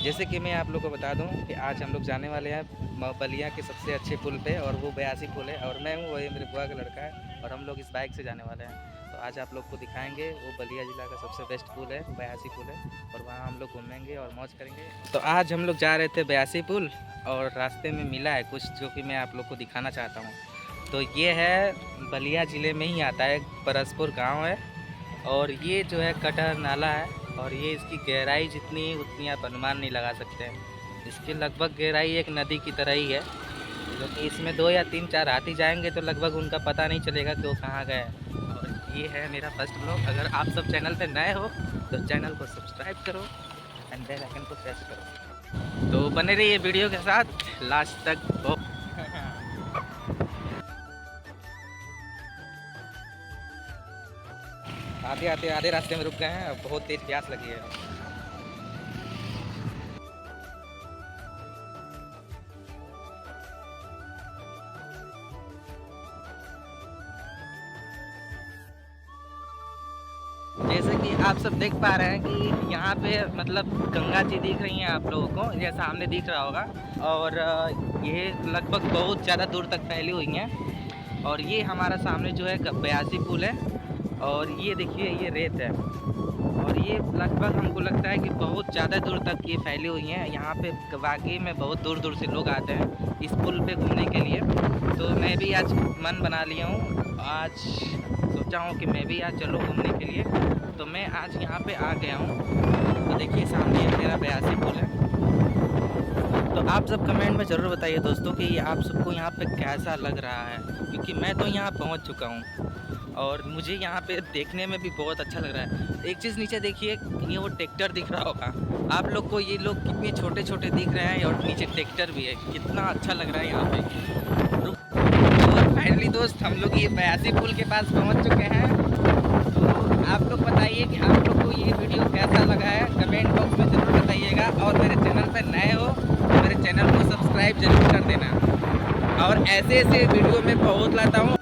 जैसे कि मैं आप लोग को बता दूं कि आज हम लोग जाने वाले हैं बलिया के सबसे अच्छे पुल पे, और वो 82 पुल है, और मैं हूँ, वही मेरे बुआ का लड़का है, और हम लोग इस बाइक से जाने वाले हैं। तो आज आप लोग को दिखाएंगे वो बलिया ज़िला का सबसे बेस्ट पुल है, 82 पुल है, और वहाँ हम लोग घूमेंगे और मौज करेंगे। तो आज हम लोग जा रहे थे 82 पुल, और रास्ते में मिला है कुछ जो कि मैं आप लोग को दिखाना चाहता हूँ। तो ये है बलिया ज़िले में ही आता है, परसपुर गाँव है, और ये जो है कटहर नाला है, और ये इसकी गहराई जितनी है उतनी आप अनुमान नहीं लगा सकते हैं। इसकी लगभग गहराई एक नदी की तरह ही है, जो कि इसमें 2 या 3-4 हाथी जाएंगे तो लगभग उनका पता नहीं चलेगा कि वो कहाँ गए। और ये है मेरा फर्स्ट ब्लॉग। अगर आप सब चैनल पे नए हो तो चैनल को सब्सक्राइब करो एंड बेल आइकन को प्रेस करो। तो बने रहिए वीडियो के साथ लास्ट तक। आते आते आधे रास्ते में रुक गए हैं, बहुत तेज प्यास लगी है। जैसे कि आप सब देख पा रहे हैं कि यहाँ पे मतलब गंगा जी दिख रही हैं आप लोगों को, ये सामने दिख रहा होगा, और ये लगभग बहुत ज़्यादा दूर तक फैली हुई हैं। और ये हमारा सामने जो है 82 पुल है, और ये देखिए ये रेत है, और ये लगभग हमको लगता है कि बहुत ज़्यादा दूर तक ये फैली हुई हैं। यहाँ पे वाकई में बहुत दूर दूर से लोग आते हैं इस पुल पे घूमने के लिए। तो मैं भी आज मन बना लिया हूँ, आज सोचा हूँ कि मैं भी आज चलो घूमने के लिए, तो मैं आज यहाँ पे आ गया हूँ। तो देखिए सामने मेरा 82 पुल है। तो आप सब कमेंट में ज़रूर बताइए दोस्तों कि आप सबको यहाँ पे कैसा लग रहा है, क्योंकि मैं तो यहाँ पहुँच चुका हूँ और मुझे यहाँ पे देखने में भी बहुत अच्छा लग रहा है। एक चीज़ नीचे देखिए, ये वो ट्रैक्टर दिख रहा होगा आप लोग को, ये लोग कितने छोटे छोटे दिख रहे हैं, और नीचे ट्रैक्टर भी है, कितना अच्छा लग रहा है यहाँ पे। और फाइनली दोस्त हम लोग ये 82 पुल के पास पहुँच चुके हैं। तो आप लोग बताइए कि आप लोग को ये वीडियो कैसा लगा है, कमेंट बॉक्स में ज़रूर बताइएगा, और मेरे चैनल पर नए हो तो मेरे चैनल को सब्सक्राइब जरूर कर देना। और ऐसे ऐसे वीडियो में बहुत लाता हूँ